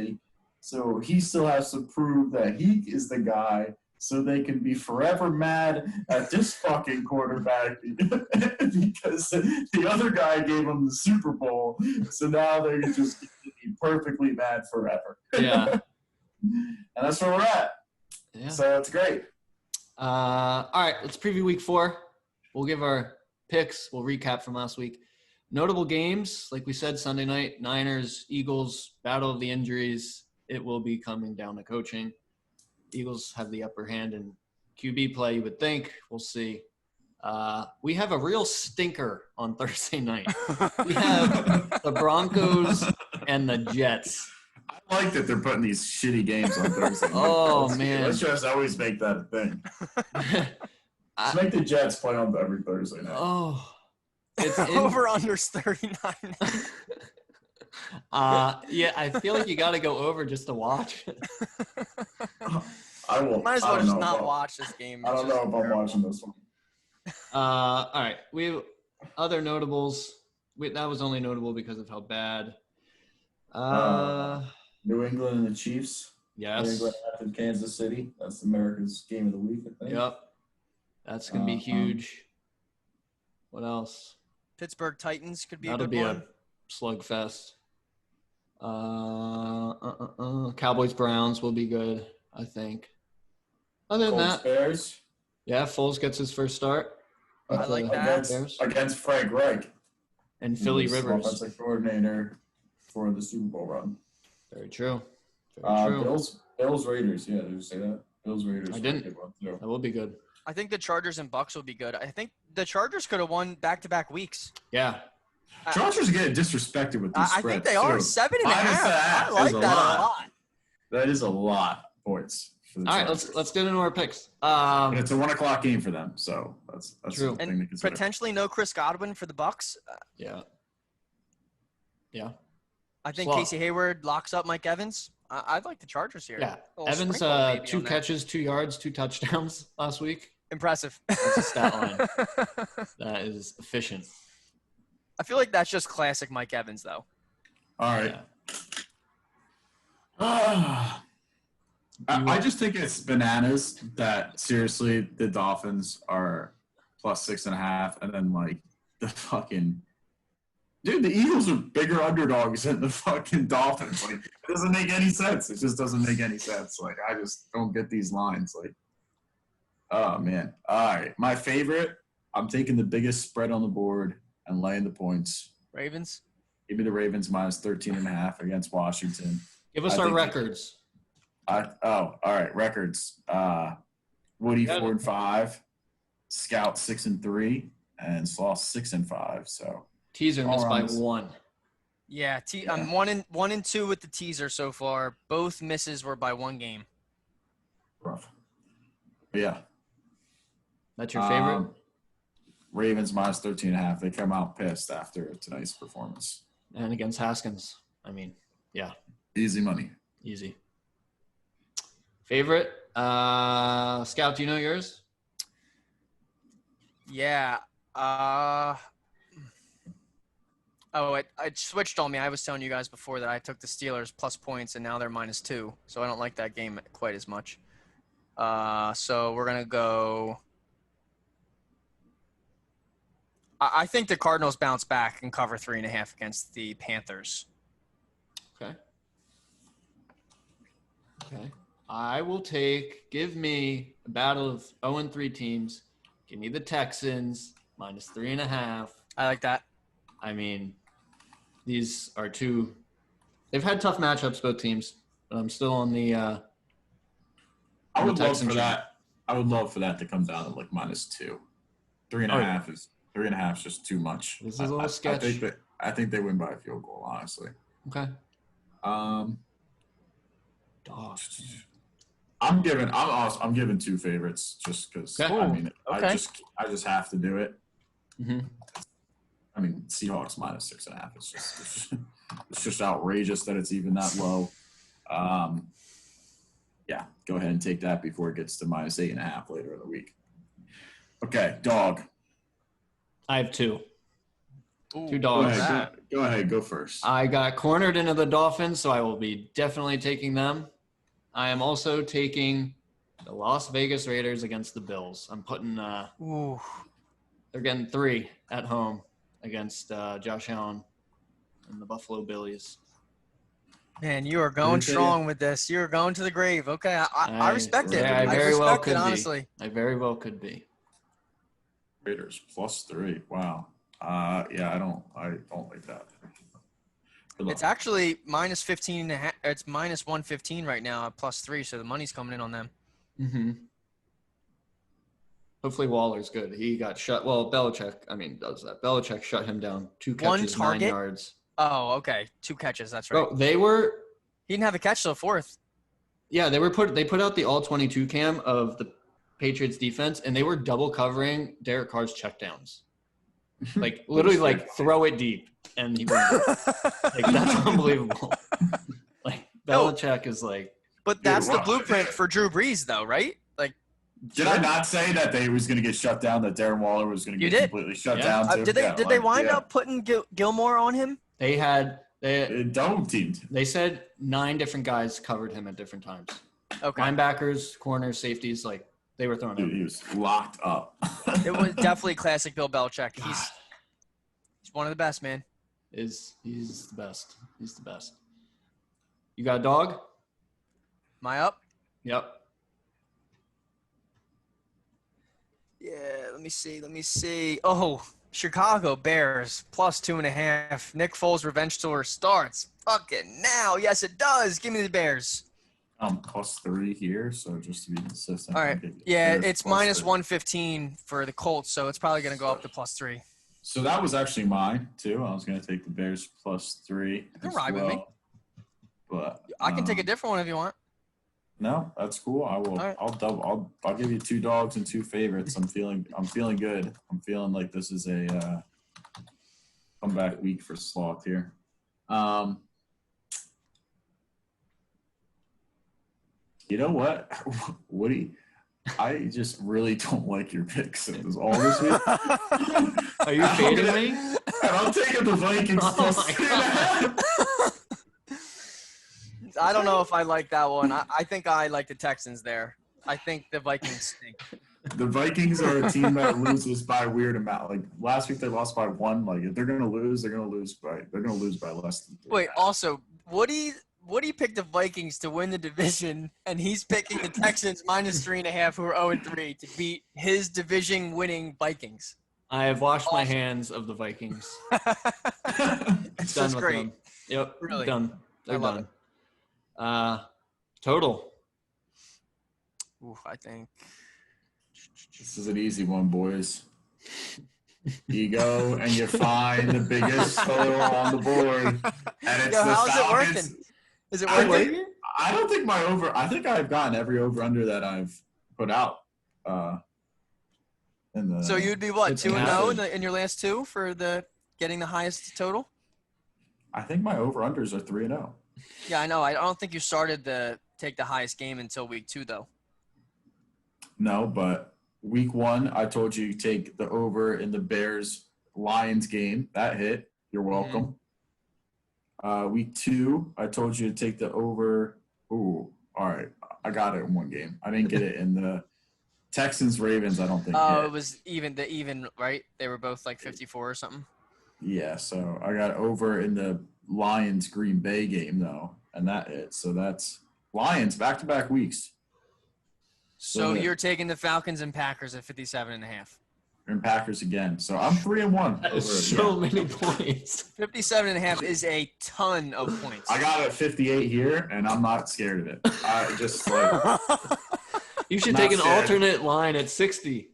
he still has to prove that he is the guy, so they can be forever mad at this fucking quarterback because the other guy gave him the Super Bowl. So now they're just be perfectly mad forever. Yeah. And that's where we're at. Yeah. So it's great. All right, let's preview week 4. We'll give our picks. We'll recap from last week. Notable games, like we said, Sunday night, Niners, Eagles, battle of the injuries. It will be coming down to coaching. Eagles have the upper hand in QB play, you would think. We'll see. We have a real stinker on Thursday night. We have the Broncos and the Jets. I like that they're putting these shitty games on Thursday. Man. Let's just always make that a thing. Let's make the Jets play on every Thursday night. Oh. It's Over under 39. Yeah, I feel like you got to go over just to watch. I will. Might as well just not watch this game. I don't know if I'm watching this one. All right. We other notables. That was only notable because of how bad. New England and the Chiefs. Yes. New England after Kansas City. That's America's game of the week, I think. Yep. That's gonna be huge. What else? Pittsburgh Titans could be That'll a good be one. a slugfest. Cowboys Browns will be good, I think. Other than Colts that, Bears. Yeah, Foles gets his first start. I like that. Against Frank Reich. And Philly Rivers. Offensive coordinator for the Super Bowl run. Very true. Very true. Bills Raiders. Yeah, did you say that? Bills Raiders. I didn't. That will be good. I think the Chargers and Bucks will be good. I think the Chargers could have won back-to-back weeks. Yeah. Chargers are getting disrespected with these spreads. I think they are. 7.5. I like that a lot. That is a lot of points. All right, let's get into our picks. And it's a 1:00 game for them, so that's true. Something And to consider. potentially no Chris Godwin for the Bucks. Yeah. I think Sloth. Casey Hayward locks up Mike Evans. I'd like the Chargers here. Yeah. A little Evans, sprinkle maybe 2 on that. catches, 2 yards, 2 touchdowns last week. Impressive. That's a stat line. That is efficient. I feel like that's just classic Mike Evans, though. All right. Yeah. I just think it's bananas that seriously the Dolphins are plus 6.5, and then like the fucking dude, the Eagles are bigger underdogs than the fucking Dolphins. Like, it doesn't make any sense. It just doesn't make any sense. Like, I just don't get these lines. Like, oh man. All right, my favorite. I'm taking the biggest spread on the board and laying the points. Ravens. Give me the Ravens minus 13.5 against Washington. Give us our records. All right, records. Woody 4-5, Scout 6-3, and Sloth 6-5. So teaser missed by 1. Yeah, I'm 1-2 with the teaser so far. Both misses were by 1 game. Rough. But yeah. That's your favorite? Ravens minus 13.5. They come out pissed after tonight's performance. And against Haskins. I mean, yeah. Easy money. Easy. Favorite? Scout, do you know yours? Yeah. It switched on me. I was telling you guys before that I took the Steelers plus points, and now they're -2. So I don't like that game quite as much. So we're going to go – I think the Cardinals bounce back and cover 3.5 against the Panthers. Okay. I will give me a battle of 0-3 teams. Give me the Texans minus 3.5. I like that. I mean, these are two – they've had tough matchups, both teams, but I'm still on the I would love for that. I would love for that to come down to like -2. 3.5 is 3.5 is just too much. This is a little sketch. I think they win by a field goal, honestly. Okay. Dogs. I'm giving 2 favorites just because. Okay. I mean, Okay. I just have to do it. Mm-hmm. I mean, Seahawks minus 6.5. It's just outrageous that it's even that low. Yeah, go ahead and take that before it gets to minus 8.5 later in the week. Okay, dog. I have 2. Ooh, 2 dogs. Go ahead, go first. I got cornered into the Dolphins, so I will be definitely taking them. I am also taking the Las Vegas Raiders against the Bills. I'm putting they're getting 3 at home against Josh Allen and the Buffalo Billies. Man, you are going strong with this. You're going to the grave. Okay, I respect it. Yeah, I very well respect could it, be. honestly. I very well could be. Raiders +3. Wow. Yeah, I don't like that. It's actually -15.5. It's -115 right now at +3, so the money's coming in on them. Mm-hmm. Hopefully Waller's good. He got shut. Well, Belichick, does that. Belichick shut him down. 2 catches, 9 yards. Oh, okay. 2 catches. That's right. Oh, they were. He didn't have a catch till 4th. Yeah, they put out the all 22 cam of the Patriots defense, and they were double covering Derek Carr's checkdowns. Like literally, like throw it deep, and he went. Like that's unbelievable. Like Belichick is like. But that's the blueprint for Drew Brees, though, right? Like. Did I not say that they was going to get shut down? That Darren Waller was going to get completely shut down? Too? Did they wind up putting Gilmore on him? They double teamed. They said 9 different guys covered him at different times. Okay. Linebackers, corners, safeties, like they were throwing him. He was locked up. It was definitely classic Bill Belichick. He's one of the best, man. He's the best. He's the best. You got a dog? Am I up? Yep. Yeah, let me see. Oh, Chicago Bears plus 2.5. Nick Foles revenge tour starts fucking now. Yes, it does. Give me the Bears. +3 here, so just to be consistent. All right. I'll give you Yeah, Bears it's plus minus 3. 115 for the Colts, so it's probably going to go up to +3. So that was actually mine too. I was going to take the Bears +3 You can as ride with me. well. But I can take a different one if you want. no, that's cool. I will. All right. I'll give you 2 dogs and 2 favorites. I'm feeling good. I'm feeling like this is a comeback week for Sloth here. You know what, Woody? I just really don't like your picks all this week. Are you fading me? And I'm taking the Vikings Oh my +3.5. I don't know if I like that one. I think I like the Texans there. I think the Vikings stink. The Vikings are a team that loses by a weird amount. Like last week, they lost by 1. Like if they're gonna lose, they're gonna lose by less than 3. Wait, also, Woody picked the Vikings to win the division, and he's picking the Texans -3.5, who are 0-3, to beat his division-winning Vikings. I have washed my hands of the Vikings. It's Done just with great. them. Yep. Really. Done. They're love done. Total. Ooh, I think. This is an easy one, boys. You go and you find the biggest total on the board, and it's Yo, the how's it Falcons. working? Is it I working? think, I don't think my over. I think I've gotten every over/under that I've put out. So you'd be what, It's 2-0 massive. in your last 2 for the getting the highest total? I think my over/unders are 3-0. Yeah, I know. I don't think you started the take the highest game until week 2, though. No, but week 1, I told you take the over in the Bears-Lions game. That hit. You're welcome. Week 2, I told you to take the over. Ooh, all right. I got it in one game. I didn't get it in the Texans-Ravens. I don't think. Oh, it was even, right? They were both like 54 or something. Yeah, so I got over in the Lions-Green Bay game, though, and that hit. So that's Lions back-to-back weeks. So you're taking the Falcons and Packers at 57.5. And Packers again. So I'm 3-1. That is so many points. 57.5 is a ton of points. I got it at 58 here, and I'm not scared of it. I just like You should Not take an scared. alternate line at 60.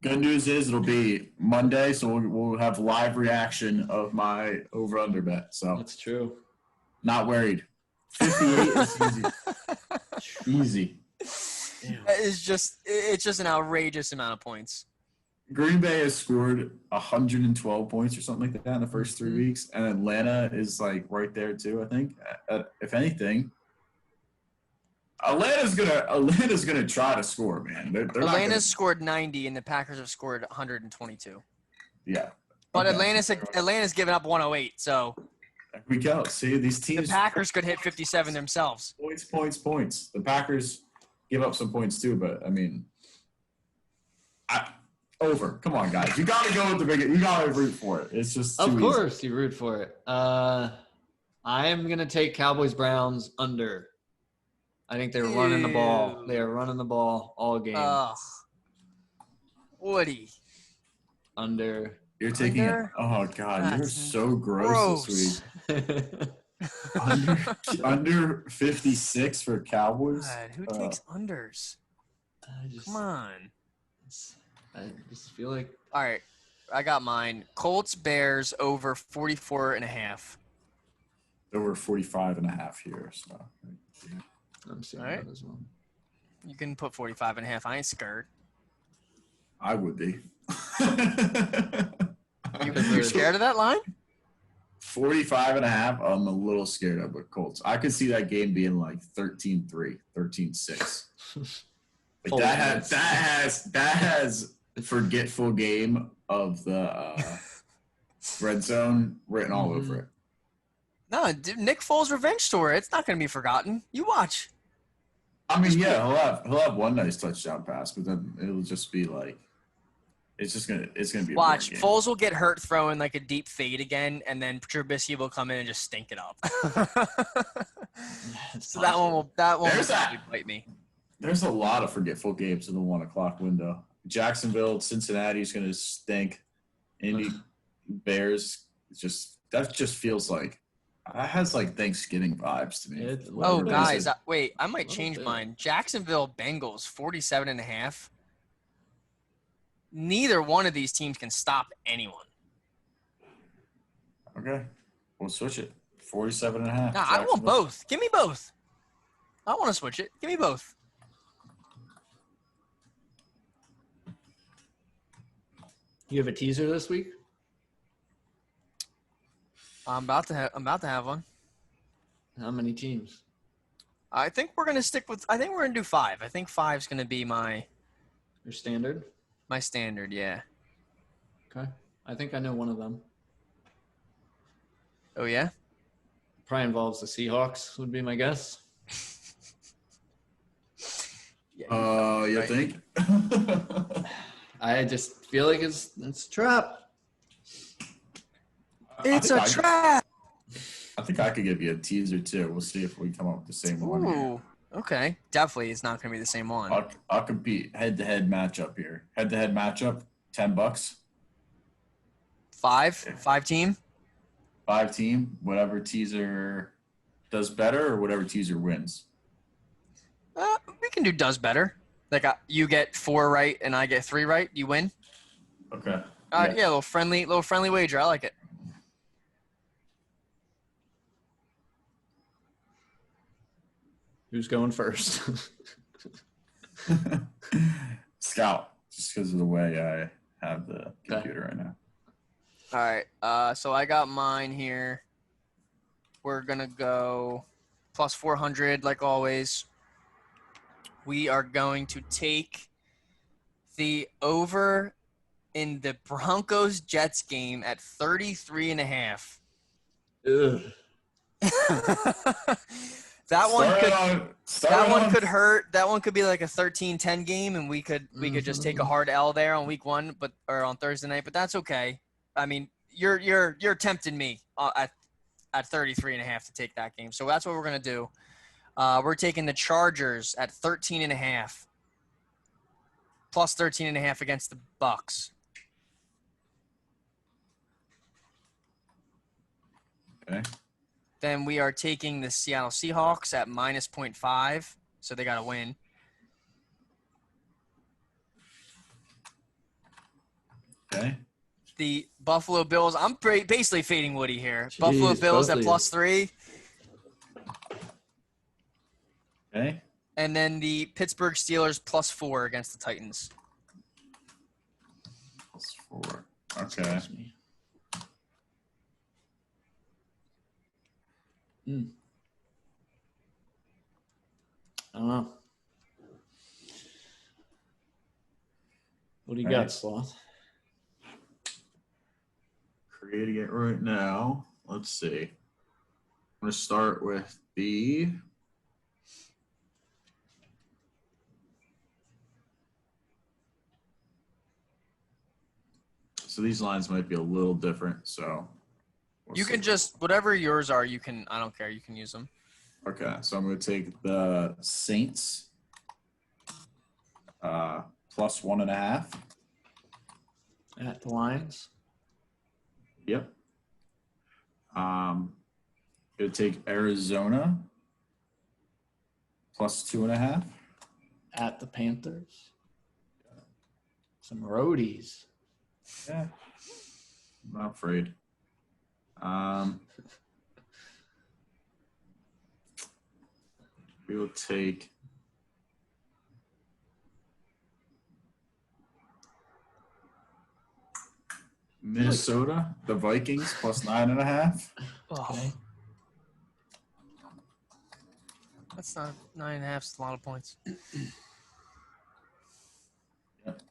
good news is it'll be Monday, so we'll have live reaction of my over/under bet. So That's true. not worried. 58 is easy. Easy. It's just an outrageous amount of points. Green Bay has scored 112 points or something like that in the first 3 weeks, and Atlanta is like right there too. I think, if anything, Atlanta's gonna try to score, man. They're not Atlanta's gonna, scored 90, and the Packers have scored 122. yeah. But Okay. Atlanta's given up 108, so There we go. See, these the teams Packers could hit 57 themselves. points. The Packers give up some points too, but I mean, over. Come on, guys. You got to go with the big. You got to root for it. It's just too Of easy. course, you root for it. I am going to take Cowboys-Browns under. I think they're running the ball. Ew. They are running the ball all game. Ugh. Woody. Under. You're taking it. Under? Oh God, you're That's so gross this week. Under 56 for Cowboys. God, who takes unders? Come on. I just feel like All right. I got mine. Colts, Bears over 44.5. Over 45.5 here. So I'm seeing All right. that as well. You can put 45.5. I ain't scared. I would be. You're scared of that line? 45.5. I'm a little scared of the Colts. I could see that game being like 13-3, 13-6. Like that has forgetful game of the red zone written all over it. No, dude, Nick Foles' revenge tour. It's not going to be forgotten. You watch. I mean, yeah, he'll have one nice touchdown pass, but then it'll just be like it's gonna be a Watch. boring game. Foles will get hurt throwing like a deep fade again, and then Trubisky will come in and just stink it up. So that one will There's probably bite me. there's a lot of forgetful games in the 1 o'clock window. Jacksonville, Cincinnati is going to stink. Indy Bears, that just feels like that has like Thanksgiving vibes to me. Oh, Whatever it guys, is. I might Little change bit. mine. Jacksonville Bengals 47.5. Neither one of these teams can stop anyone. Okay, we'll switch it. 47.5. Nah, I want both. Give me both. I want to switch it. Give me both. You have a teaser this week? I'm about to have one. How many teams? I think we're gonna stick with. I think we're gonna do 5. I think 5's gonna be my Your standard? standard. Yeah. Okay. I think I know one of them. Oh yeah. Probably involves the Seahawks, would be my guess. Yeah. You Right. think? I just feel like it's a trap. It's a trap. I think I could give you a teaser too. We'll see if we come up with the same one here. Ooh. Okay. Definitely, it's not gonna be the same one. I'll compete head-to-head matchup here. Head-to-head matchup, $10. 5 team. 5 team, whatever teaser does better or whatever teaser wins. We can do does better. Like you get 4 right and I get 3 right. You win. Okay. Yeah, a little friendly wager. I like it. Who's going first? Scout, just because of the way I have the computer right now. All right. So I got mine here. We're gonna go plus 400 like always. We are going to take the over in the Broncos Jets game at 33.5. Ugh. That one could on. hurt. That one could be like a 13-10 game, and we could just take a hard L there on week 1, or on Thursday night. But that's okay. I mean, you're tempting me at 33.5 to take that game. So that's what we're gonna do. We're taking the Chargers at 13.5, plus 13.5 against the Bucks. Okay. Then we are taking the Seattle Seahawks at minus 0.5, so they got to win. Okay. The Buffalo Bills, I'm basically fading Woody here. Jeez, Buffalo Bills both at of you. plus 3. Okay. And then the Pittsburgh Steelers plus 4 against the Titans. +4. Okay. Excuse me. I don't know. What do you All got, right. Sloth? Creating it right now. Let's see. I'm going to start with the so these lines might be a little different, so we'll You see. can just, whatever yours are, you can, I don't care, you can use them. Okay, so I'm going to take the Saints plus 1.5. At the Lions? Yep. Going to take Arizona plus 2.5. At the Panthers? Some roadies. Yeah, I'm not afraid. We will take Minnesota, the Vikings plus 9.5. Okay. That's not 9.5. It's a lot of points. Yep.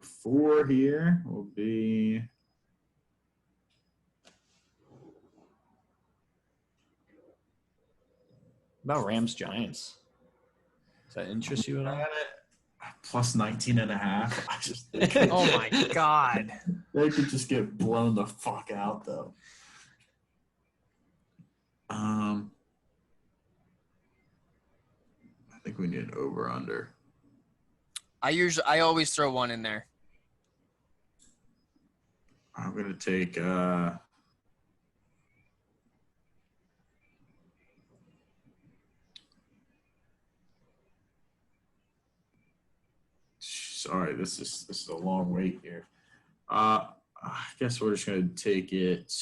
4 here will be About Rams Giants. Does that interest you at all? plus 19.5. I just think Oh, my God. they could just get blown the fuck out though. think we need an over/under. I always throw one in there. I'm gonna take. Sorry, this is a long wait here. I guess we're just gonna take it.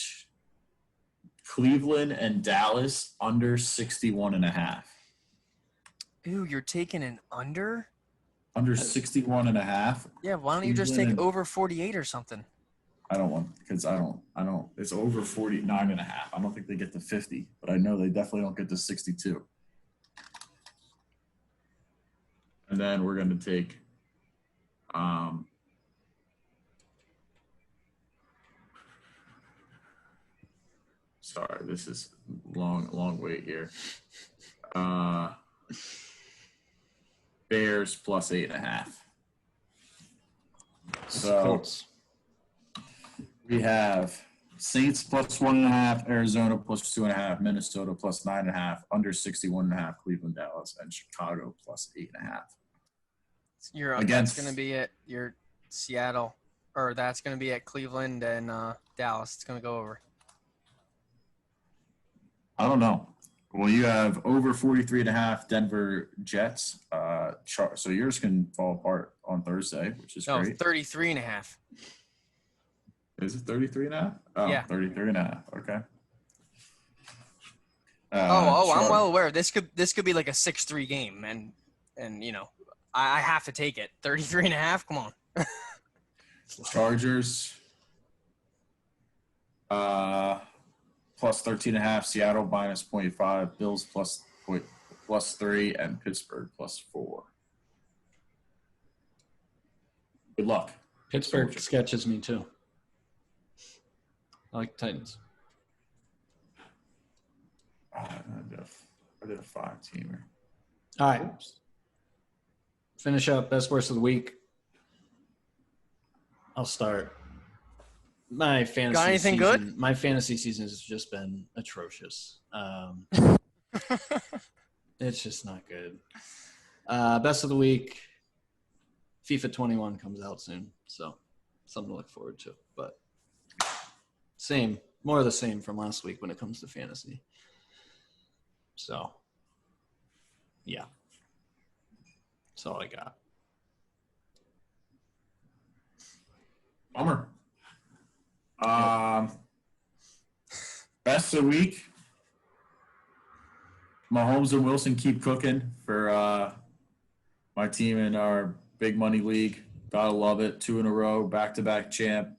Cleveland and Dallas under 61.5. Ooh, you're taking an under? Under 61.5. Yeah, why don't you just take over 48 or something? I don't want because I don't. It's over 49.5. I don't think they get to 50, but I know they definitely don't get to 62. And then we're gonna take. Sorry, this is long wait here. Bears plus 8.5. So Colts. we have Saints plus 1.5, Arizona plus 2.5, Minnesota plus 9.5, under 61.5, Cleveland, Dallas, and Chicago plus 8.5. That's going to be at your Seattle, or that's going to be at Cleveland and Dallas. It's going to go over. I don't know. Well, you have over 43.5 Denver Jets. So yours can fall apart on Thursday, which is great. 33.5. Is it 33.5? Oh, yeah. 33.5. Okay. I'm well aware. This could be like a 6-3 game, and I have to take it. 33.5. Come on. Chargers. Plus 13.5, Seattle minus 0.5, Bills plus 3, and Pittsburgh plus 4. Good luck. Pittsburgh sketches me too. I like Titans. I did a 5-teamer. All right. Finish up best worst of the week. I'll start. My fantasy Got anything season, good? My fantasy season has just been atrocious. It's just not good. Best of the week. FIFA 21 comes out soon, so something to look forward to. But more of the same from last week when it comes to fantasy. So, yeah. That's all I got. Bummer. Best of the week. Mahomes and Wilson keep cooking for my team in our big money league. Gotta love it. 2 in a row, back-to-back champ.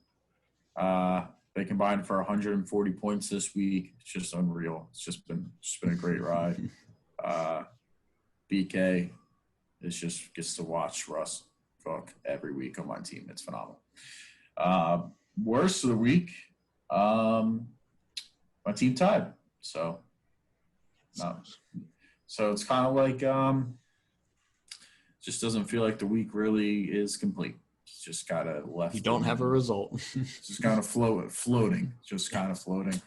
They combined for 140 points this week. It's just unreal. It's just been a great ride. BK gets to watch Russ cook every week on my team. It's phenomenal. Worst of the week, my team tied. So it's kind of like just doesn't feel like the week really is complete. It's just kind of left. You don't have a result. Just kind of floating. Just kind of floating.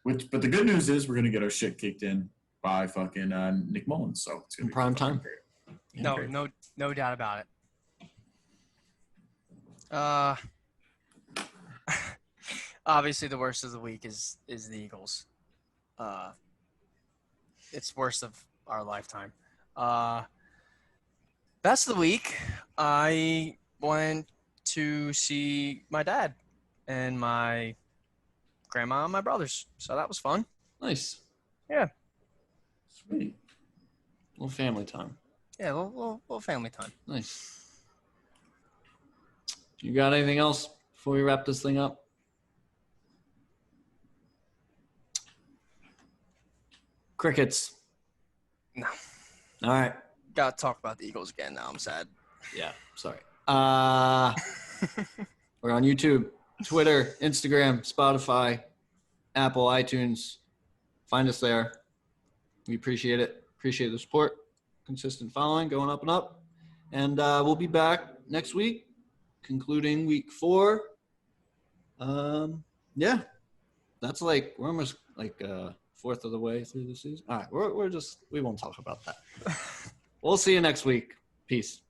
But the good news is we're gonna get our shit kicked in by fucking Nick Mullins. So it's gonna be prime time. Great. Yeah, no doubt about it. Obviously, the worst of the week is the Eagles. It's worst of our lifetime. Best of the week, I went to see my dad and my grandma and my brothers. So that was fun. Nice. Yeah. Sweet. Little family time. Yeah, little family time. Nice. You got anything else before we wrap this thing up? Crickets. No. All right. Got to talk about the Eagles again now. I'm sad. Yeah, sorry. We're on YouTube, Twitter, Instagram, Spotify, Apple, iTunes. Find us there. We appreciate it. Appreciate the support. Consistent following, going up and up. And we'll be back next week, concluding week 4. Yeah. That's we're almost fourth of the way through the season. All right, we won't talk about that. We'll see you next week. Peace.